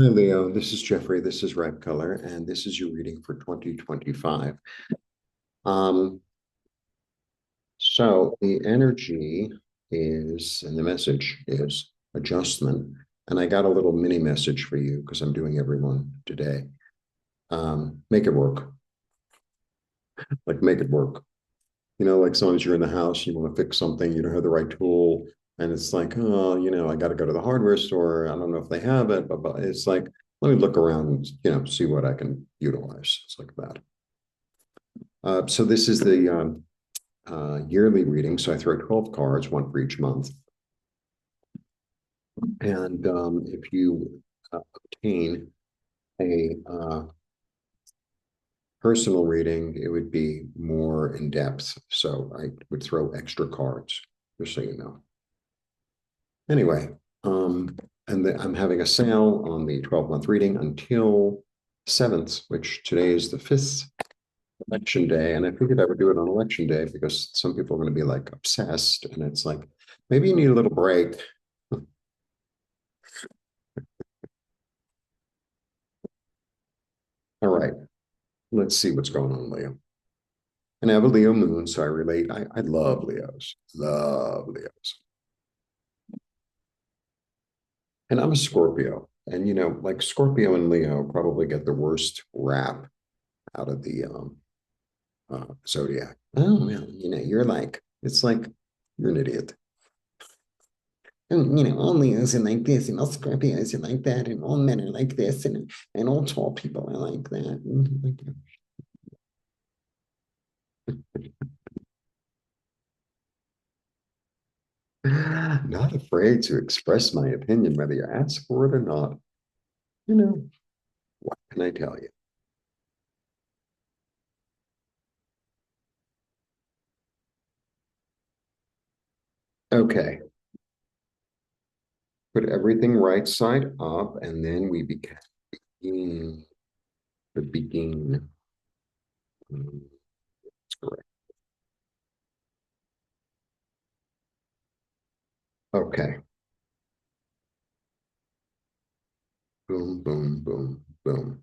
Hi, Leo. This is Jeffrey. This is Red Color, and this is your reading for 2025. Um, so the energy is, and the message is adjustment. And I got a little mini message for you because I'm doing everyone today. Make it work. Like, make it work. Like sometimes you're in the house, you want to fix something, you don't have the right tool, and it's like, oh, I got to go to the hardware store. I don't know if they have it, but it's like, let me look around and, see what I can utilize. It's like that. So this is the yearly reading. So I throw 12 cards, one for each month. And if you obtain a personal reading, it would be more in depth. So I would throw extra cards, just so you know. Anyway, I'm having a sale on the 12-month reading until 7th, which today is the 5th election day. And I figured I would do it on election day because some people are going to be like obsessed. And it's like, maybe you need a little break. All right, let's see what's going on, Leo. And I have a Leo moon, so I relate. I love Leos, love Leos. And I'm a Scorpio. And, like Scorpio and Leo probably get the worst rap out of the zodiac. Oh, well, you're like, it's like, you're an idiot. And, all Leos are like this, and all Scorpios are like that, and all men are like this, and all tall people are like that. Not afraid to express my opinion, whether you ask for it or not. You know, what can I tell you? Okay, put everything right side up, and then we begin the begin. That's correct. Okay, boom, boom, boom, boom.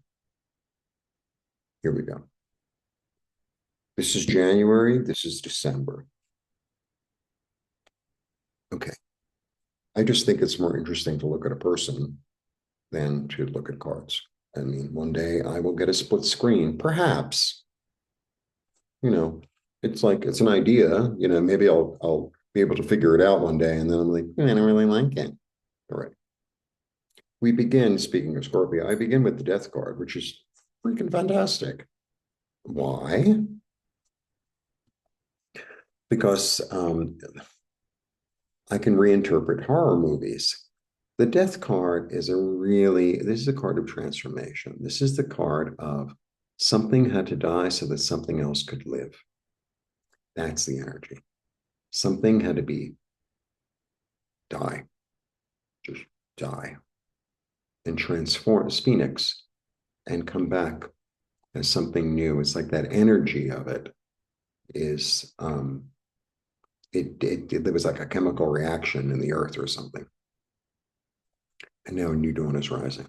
Here we go. This is January. This is December. Okay. I just think it's more interesting to look at a person than to look at cards. I mean, one day I will get a split screen, perhaps. You know, it's like it's an idea. Maybe I'll be able to figure it out one day, and then I'm like, I don't really like it. All right. We begin, speaking of Scorpio, I begin with the death card, which is freaking fantastic. Why? Because I can reinterpret horror movies. The death card is this is a card of transformation. This is the card of something had to die so that something else could live. That's the energy. Something had to die, just die, and transform as Phoenix and come back as something new. It's like that energy of it is there was like a chemical reaction in the earth or something. And now a new dawn is rising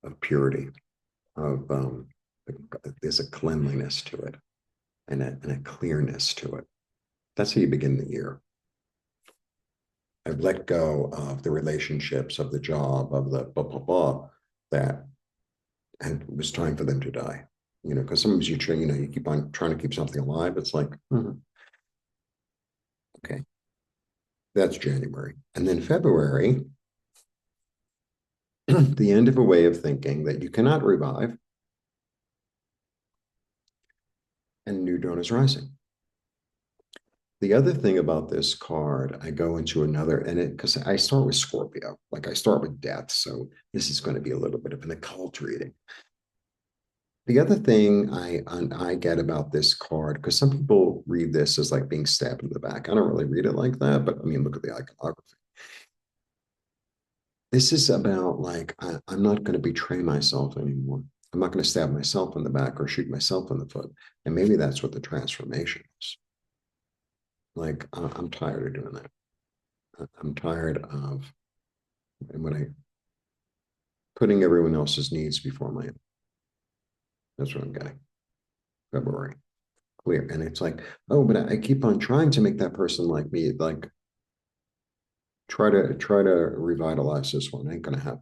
of purity, of there's a cleanliness to it and a clearness to it. That's how you begin the year. I've let go of the relationships, of the job, of the blah blah blah that, and it was time for them to die. Because sometimes you keep on trying to keep something alive. It's like, okay, that's January. And then February, the end of a way of thinking that you cannot revive, and new dawn is rising. The other thing about this card, I go into another, and because I start with Scorpio, like I start with death. So this is going to be a little bit of an occult reading. The other thing I get about this card, because some people read this as like being stabbed in the back. I don't really read it like that, but I mean, look at the iconography. This is about like, I'm not going to betray myself anymore. I'm not going to stab myself in the back or shoot myself in the foot. And maybe that's what the transformation is. Like, I'm tired of doing that. I'm tired of, and when I putting everyone else's needs before my own. That's what I'm getting. February. Clear. And it's like, oh, but I keep on trying to make that person like me. Like, try to revitalize this one. Ain't gonna happen.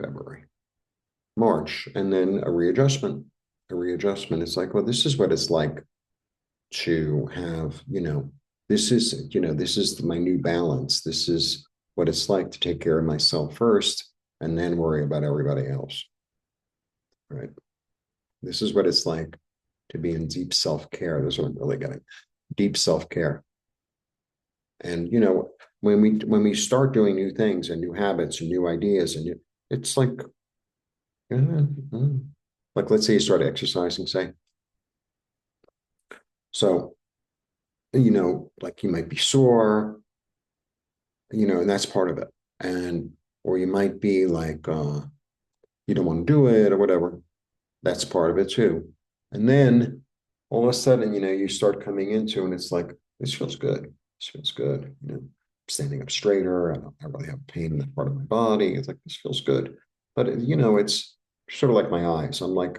February. March, and then a readjustment. A readjustment. It's like, well, this is what it's like to have, this is my new balance. This is what it's like to take care of myself first and then worry about everybody else. Right. This is what it's like to be in deep self-care. This is what I'm really getting. Deep self-care. And when we start doing new things and new habits and new ideas, it's like let's say you start exercising, say. So, like you might be sore, and that's part of it. And or you might be like you don't want to do it or whatever. That's part of it too. And then all of a sudden, you start coming into and it's like, this feels good. This feels good. Standing up straighter. I don't really have pain in that part of my body. It's like, this feels good. But, it's sort of like my eyes. I'm like,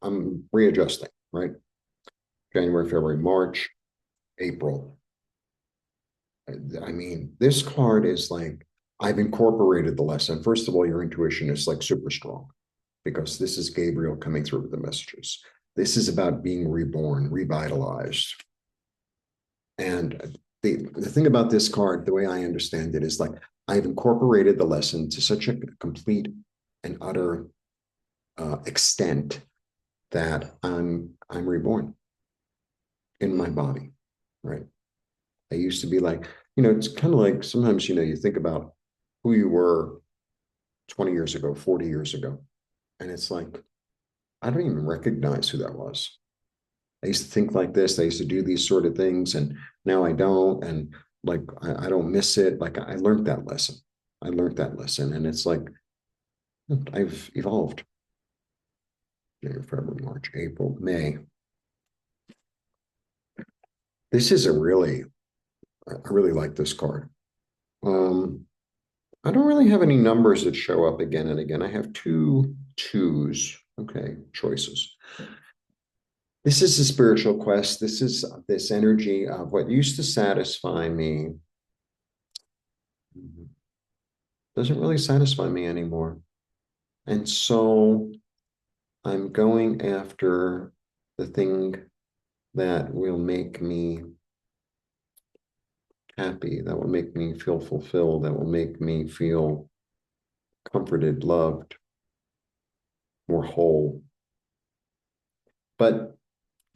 I'm readjusting, right? January, February, March, April. I mean, this card is like, I've incorporated the lesson. First of all, your intuition is like super strong because this is Gabriel coming through with the messages. This is about being reborn, revitalized. And the thing about this card, the way I understand it, is like I've incorporated the lesson to such a complete and utter extent that I'm reborn in my body, right? I used to be like, it's kind of like sometimes, you think about who you were 20 years ago, 40 years ago, and it's like, I don't even recognize who that was. I used to think like this. I used to do these sort of things, and now I don't. And like, I don't miss it. Like, I learned that lesson. I learned that lesson. And it's like, I've evolved. January, February, March, April, May. This is I really like this card. Um, I don't really have any numbers that show up again and again. I have two twos. Okay, choices. This is a spiritual quest. This is this energy of what used to satisfy me doesn't really satisfy me anymore. And so I'm going after the thing that will make me happy, that will make me feel fulfilled, that will make me feel comforted, loved, more whole. But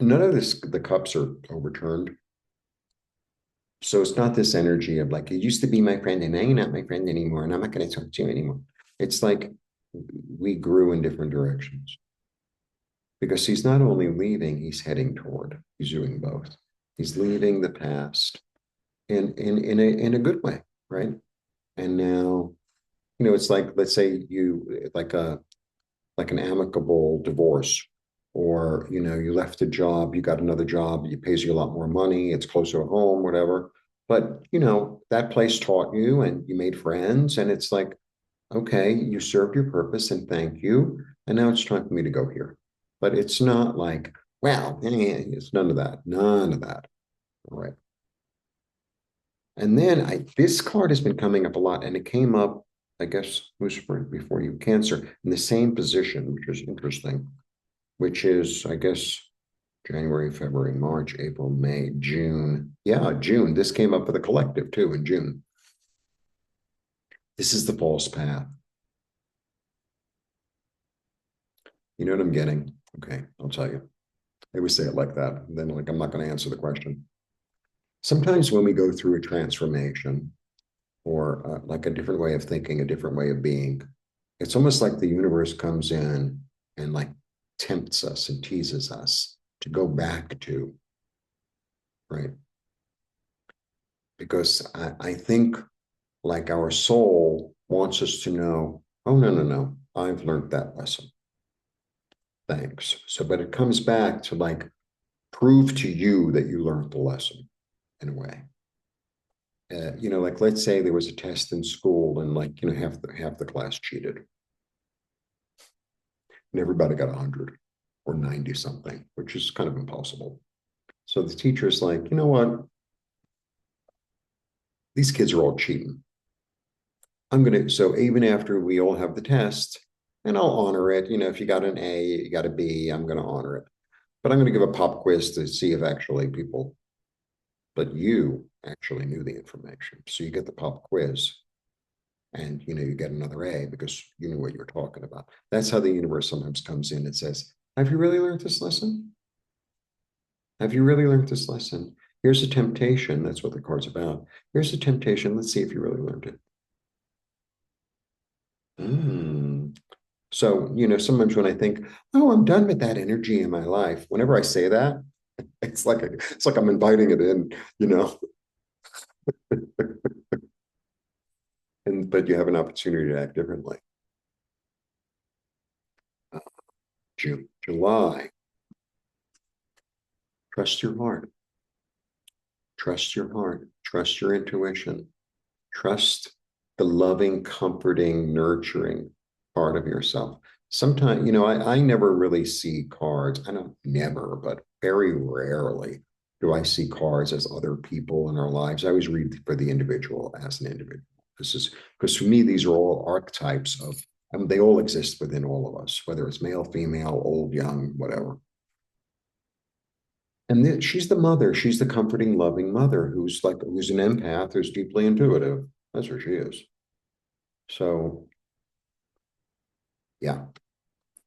none of the cups are overturned. So it's not this energy of like, it used to be my friend and now you're not my friend anymore, and I'm not going to talk to you anymore. It's like we grew in different directions because he's not only leaving, he's heading toward. He's doing both. He's leaving the past in a good way, right? And now, it's like, let's say you like an amicable divorce, or you left a job, you got another job, it pays you a lot more money, it's closer to home, whatever. But that place taught you and you made friends, and it's like, okay, you served your purpose and thank you. And now it's time for me to go here. But it's not like, well, it's none of that. None of that. All right. And then this card has been coming up a lot, and it came up, I guess, was before you, Cancer, in the same position, which is interesting, which is, I guess, January, February, March, April, May, June. Yeah, June. This came up for the collective too in June. This is the false path. You know what I'm getting? Okay, I'll tell you. I always say it like that. And then, like, I'm not going to answer the question. Sometimes when we go through a transformation or like a different way of thinking, a different way of being, it's almost like the universe comes in and like tempts us and teases us to go back to, right? Because I think like our soul wants us to know, oh, no, no, no, I've learned that lesson. Thanks. So, but it comes back to like prove to you that you learned the lesson in a way. like let's say there was a test in school and like, half the class cheated and everybody got 100 or 90 something, which is kind of impossible. So the teacher's like, you know what? These kids are all cheating. So even after we all have the test, and I'll honor it, if you got an A, you got a B, I'm going to honor it. But I'm going to give a pop quiz to see if actually but you actually knew the information. So you get the pop quiz and, you get another A because you knew what you were talking about. That's how the universe sometimes comes in and says, have you really learned this lesson? Have you really learned this lesson? Here's a temptation. That's what the card's about. Here's a temptation. Let's see if you really learned it. So, sometimes when I think, oh, I'm done with that energy in my life, whenever I say that, it's like I'm inviting it in, you know, but you have an opportunity to act differently. June, July, trust your heart, trust your intuition, trust the loving, comforting, nurturing part of yourself. Sometimes, I never really see cards. I don't never, but very rarely do I see cards as other people in our lives. I always read for the individual as an individual. This is because for me, these are all archetypes of, they all exist within all of us, whether it's male, female, old, young, whatever. And she's the mother. She's the comforting, loving mother who's an empath, who's deeply intuitive. That's what she is. So, yeah.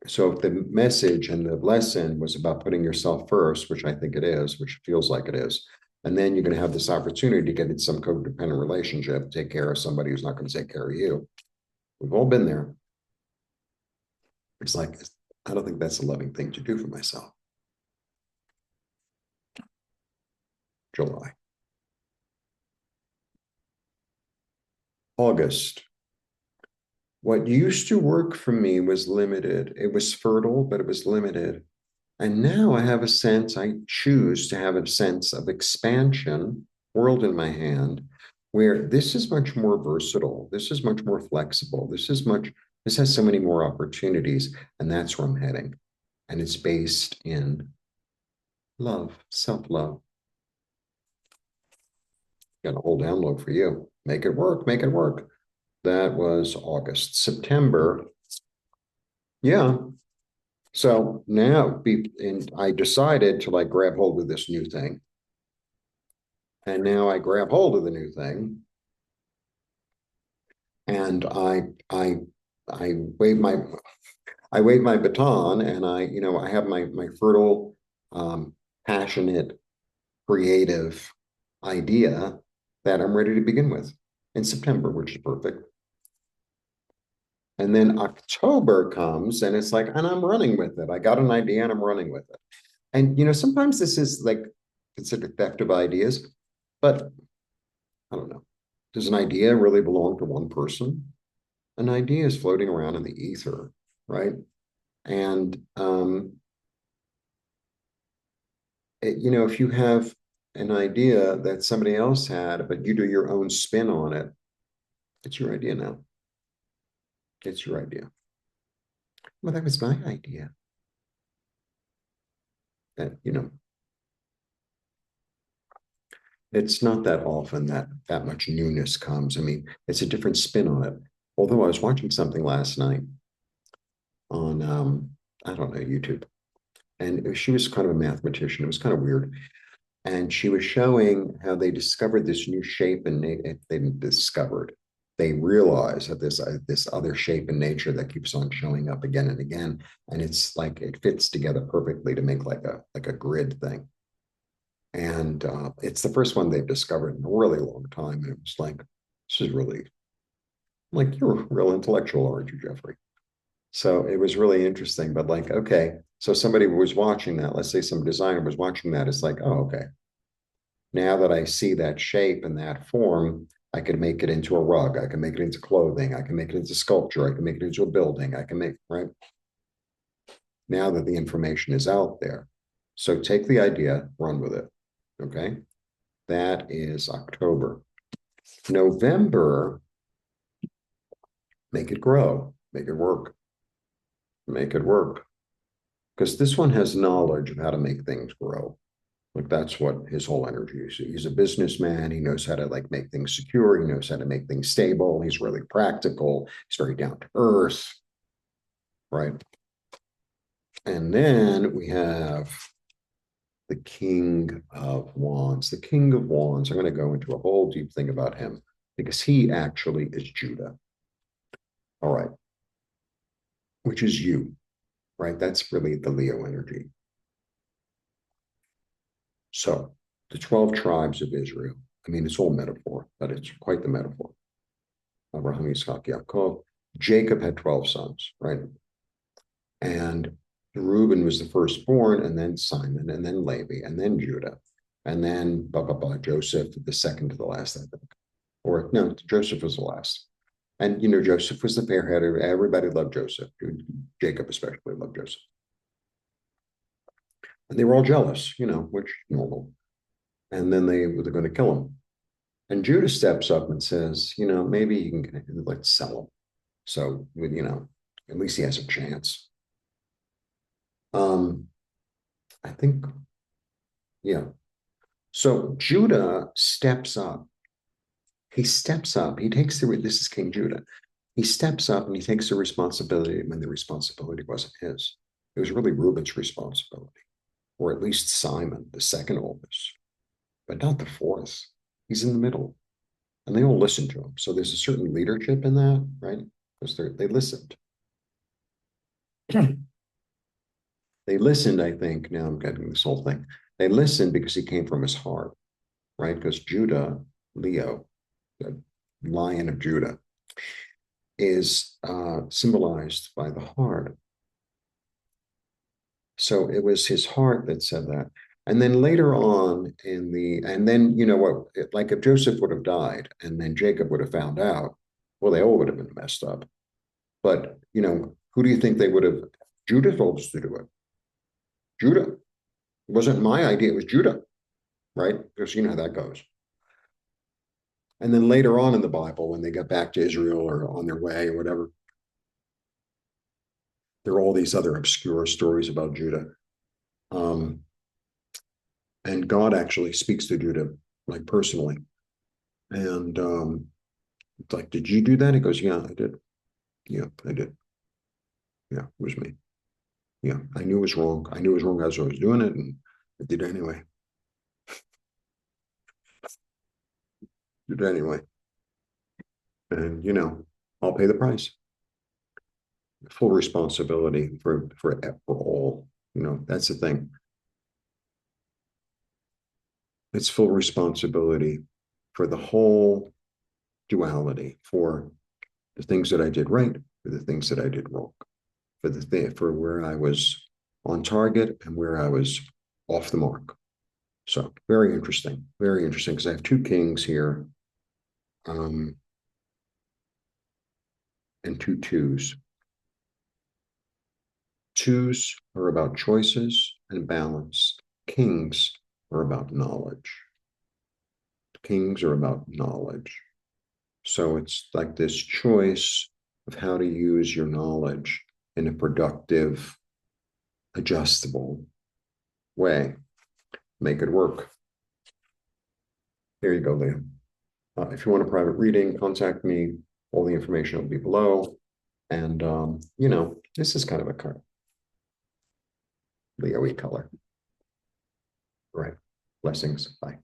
So if the message and the lesson was about putting yourself first, which I think it is, which feels like it is, and then you're going to have this opportunity to get into some codependent relationship, take care of somebody who's not going to take care of you. We've all been there. It's like, I don't think that's a loving thing to do for myself. July. August. What used to work for me was limited. It was fertile, but it was limited. And now I choose to have a sense of expansion, world in my hand, where this is much more versatile. This is much more flexible. This has so many more opportunities. And that's where I'm heading. And it's based in love, self-love. Got a whole download for you. Make it work, make it work. That was August. September. Yeah. So now I decided to like grab hold of this new thing. And now I grab hold of the new thing. And I wave my baton and I have my fertile, passionate, creative idea that I'm ready to begin with in September, which is perfect. And then October comes and it's like, and I'm running with it. I got an idea and I'm running with it. And sometimes this is like considered theft of ideas, but I don't know. Does an idea really belong to one person? An idea is floating around in the ether, right? And if you have an idea that somebody else had, but you do your own spin on it, it's your idea now. It's your idea. Well, that was my idea. That, it's not that often that much newness comes. I mean, it's a different spin on it. Although I was watching something last night on, I don't know, YouTube, and she was kind of a mathematician. It was kind of weird. And she was showing how they discovered this new shape and they realized that this other shape in nature that keeps on showing up again and again, and it's like it fits together perfectly to make like a grid thing. And it's the first one they've discovered in a really long time. And it was like, this is really like, you're a real intellectual, aren't you, Jeffrey? So it was really interesting. But like, okay, so somebody was watching that. Let's say some designer was watching that. It's like, oh, okay. Now that I see that shape and that form, I can make it into a rug. I can make it into clothing. I can make it into sculpture. I can make it into a building. Right? Now that the information is out there. So take the idea, run with it. Okay. That is October. November, make it grow, make it work, make it work. Because this one has knowledge of how to make things grow. Like that's what his whole energy is. He's a businessman. He knows how to like make things secure. He knows how to make things stable. He's really practical. He's very down to earth, right? And then we have the King of Wands. The King of Wands, I'm going to go into a whole deep thing about him because he actually is Judah. All right. Which is you, right? That's really the Leo energy. So the 12 tribes of Israel, I mean, it's all metaphor, but it's quite the metaphor. Abraham, Yitzchak, Yaakov. Jacob had 12 sons, right? And Reuben was the firstborn, and then Simon, and then Levi, and then Judah, and then Joseph, the second to the last, I think. Or no, Joseph was the last. And Joseph was the fair-headed. Everybody loved Joseph. Jacob especially loved Joseph. And they were all jealous, which is normal. And then they were going to kill him. And Judah steps up and says, maybe you can let's sell him. So, at least he has a chance. I think, yeah. So Judah steps up. He steps up. He takes this is King Judah. He steps up and he takes the responsibility when the responsibility wasn't his. It was really Reuben's responsibility, or at least Simon, the second oldest, but not the fourth. He's in the middle. And they all listen to him. So there's a certain leadership in that, right? Because they listened. They listened, I think. Now I'm getting this whole thing. They listened because he came from his heart, right? Because Judah, Leo, the Lion of Judah, is symbolized by the heart. So it was his heart that said that. And then later on and then, like if Joseph would have died and then Jacob would have found out, well, they all would have been messed up. But, who do you think they would have? Judah told us to do it. Judah. It wasn't my idea. It was Judah, right? Because you know how that goes. And then later on in the Bible, when they got back to Israel or on their way or whatever, there are all these other obscure stories about Judah. And God actually speaks to Judah, like personally. And it's like, did you do that? He goes, yeah, I did. Yeah, I did. Yeah, it was me. Yeah, I knew it was wrong. I knew it was wrong as I was doing it, and I did it anyway. Did it anyway. And I'll pay the price. Full responsibility for all. That's the thing. It's full responsibility for the whole duality, for the things that I did right, for the things that I did wrong, for where I was on target and where I was off the mark. So very interesting because I have two kings here, and two twos. Twos are about choices and balance. Kings are about knowledge. Kings are about knowledge. So it's like this choice of how to use your knowledge in a productive, adjustable way. Make it work. There you go, Liam. If you want a private reading, contact me. All the information will be below. And, this is kind of a Leo-y color. Right. Blessings. Bye.